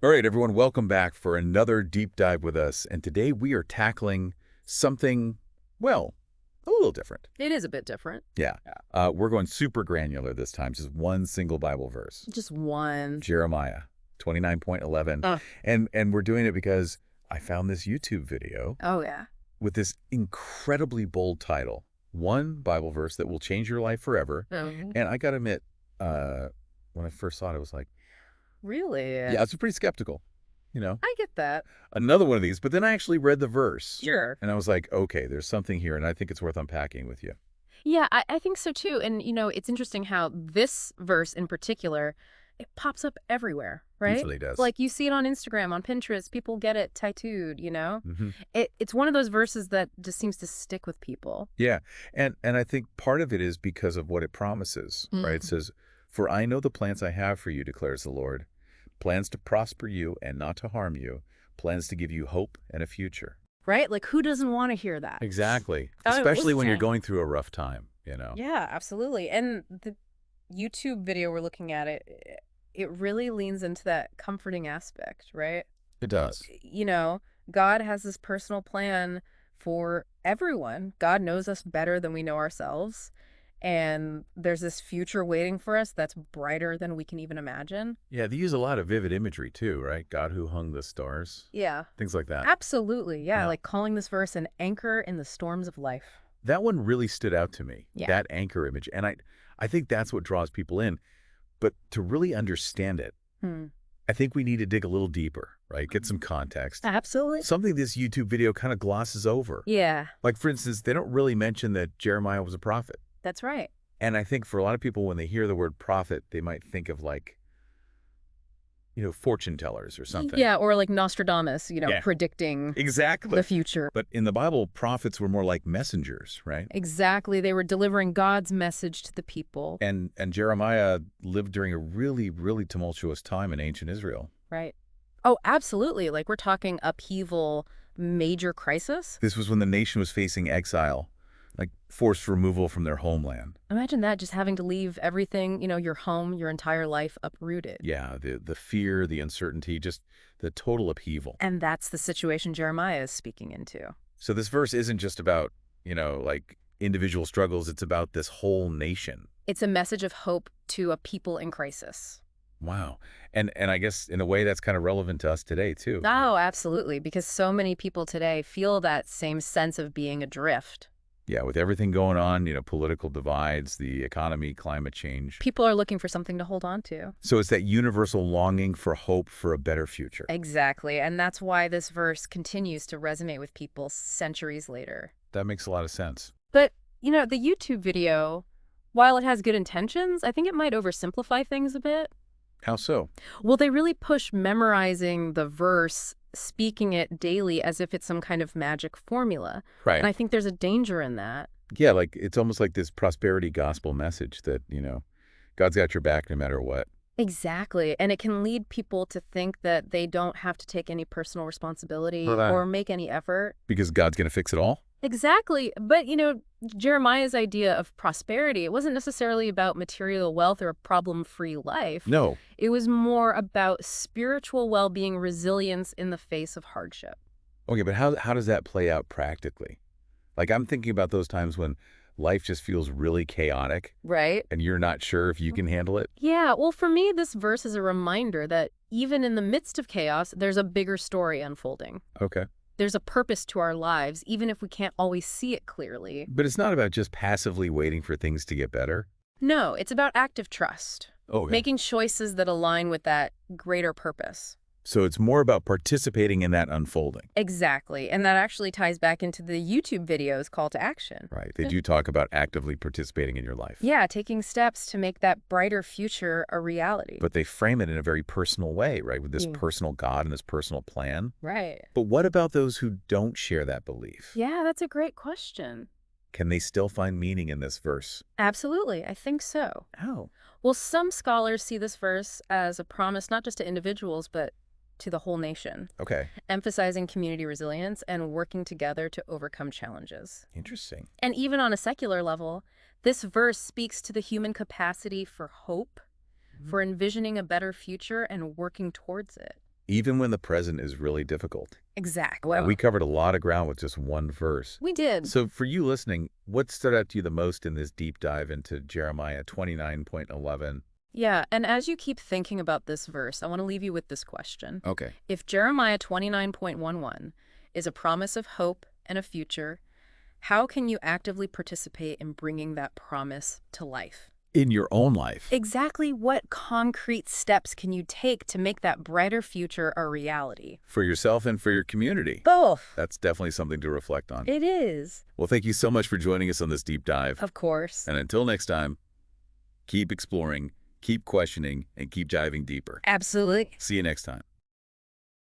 All right, everyone, welcome back for another deep dive with us. And today we are tackling something, well, a little different. It is a bit different. Yeah. We're going super granular this time, just one single Bible verse, Just one. Jeremiah 29:11. Uh, And we're doing it because I found this YouTube video oh, yeah. with this incredibly bold title, one Bible verse that will change your life forever. Oh, And I got to admit, when I first saw it, I was like, really? yeah, I was pretty skeptical, you know? I get that. Another one of these, but then I actually read the verse. Sure. And I was like, okay, there's something here, and I think it's worth unpacking with you. Yeah, I think so too. And, it's interesting how this verse in particular, it pops up everywhere, right? Usually does. Like you see it on Instagram, on Pinterest, people get it tattooed, Hmm. It's one of those verses that just seems to stick with people. Yeah, and I think part of it is because of what it promises, right? It says, "For I know the plans I have for you, declares the Lord, plans to prosper you and not to harm you, plans to give you hope and a future." Right? Like who doesn't want to hear that? Exactly. Oh, Especially when you're interesting. going through a rough time, you know? Yeah, absolutely. And the YouTube video we're looking at, it really leans into that comforting aspect, right? It does. You know, God has this personal plan for everyone. God knows us better than we know ourselves. And there's this future waiting for us that's brighter than we can even imagine. Yeah, they use a lot of vivid imagery too, right? God who hung the stars, Yeah, things like that. absolutely. Yeah, Yeah. like calling this verse an anchor in the storms of life. That one really stood out to me, Yeah. that anchor image. And I think that's what draws people in. But to really understand it, Hmm. I think we need to dig a little deeper, right? Get some context. Absolutely. Something this YouTube video kind of glosses over. Yeah, Like, for instance, they don't really mention that Jeremiah was a prophet. that's right. And I think for a lot of people, when they hear the word prophet, they might think of like, fortune tellers or something. Yeah, or like Nostradamus, Yeah. predicting Exactly. the future. But in the Bible, prophets were more like messengers, right? Exactly. They were delivering God's message to the people. And Jeremiah lived during a really, really tumultuous time in ancient Israel. Right. Oh, absolutely. Like we're talking upheaval, major crisis. This was when the nation was facing exile, like forced removal from their homeland. Imagine that, just having to leave everything, your home, your entire life uprooted. Yeah, the fear, the uncertainty, just the total upheaval. And that's the situation Jeremiah is speaking into. So this verse isn't just about, like individual struggles. It's about this whole nation. It's a message of hope to a people in crisis. Wow. And I guess in a way that's kind of relevant to us today too. Oh, absolutely. Because so many people today feel that same sense of being adrift. Yeah, with everything going on, political divides, the economy, climate change. People are looking for something to hold on to. So it's that universal longing for hope for a better future. Exactly. And that's why this verse continues to resonate with people centuries later. That makes a lot of sense. But, the YouTube video, while it has good intentions, I think it might oversimplify things a bit. How so? Well, they really push memorizing the verse, speaking it daily as if it's some kind of magic formula. Right. And I think there's a danger in that. Yeah, like it's almost like this prosperity gospel message that, God's got your back no matter what. Exactly. And it can lead people to think that they don't have to take any personal responsibility Right. or make any effort. Because God's going to fix it all? Exactly. But, Jeremiah's idea of prosperity, it wasn't necessarily about material wealth or a problem-free life. No. It was more about spiritual well-being, resilience in the face of hardship. Okay, but how does that play out practically? Like I'm thinking about those times when life just feels really chaotic Right? and you're not sure if you can handle it. Yeah, well, for me, this verse is a reminder that even in the midst of chaos, there's a bigger story unfolding. Okay. There's a purpose to our lives, even if we can't always see it clearly. But it's not about just passively waiting for things to get better. No, it's about active trust, Okay. making choices that align with that greater purpose. So it's more about participating in that unfolding. Exactly. And that actually ties back into the YouTube video's call to action. Right. They do talk about actively participating in your life. Yeah, taking steps to make that brighter future a reality. But they frame it in a very personal way, right? With this Yeah. personal God and this personal plan. Right. But what about those who don't share that belief? Yeah, that's a great question. Can they still find meaning in this verse? Absolutely. I think so. How? Well, some scholars see this verse as a promise not just to individuals, but to the whole nation, Okay. emphasizing community resilience and working together to overcome challenges. Interesting. And even on a secular level, this verse speaks to the human capacity for hope, for envisioning a better future and working towards it. even when the present is really difficult. Exactly. We covered a lot of ground with just one verse. We did. So for you listening, what stood out to you the most in this deep dive into Jeremiah 29:11? Yeah, and as you keep thinking about this verse, I want to leave you with this question. Okay. If Jeremiah 29:11 is a promise of hope and a future, how can you actively participate in bringing that promise to life? In your own life. Exactly what concrete steps can you take to make that brighter future a reality? For yourself and for your community. Both. That's definitely something to reflect on. It is. Well, thank you so much for joining us on this deep dive. Of course. And until next time, keep exploring, keep questioning, and keep diving deeper. Absolutely. See you next time.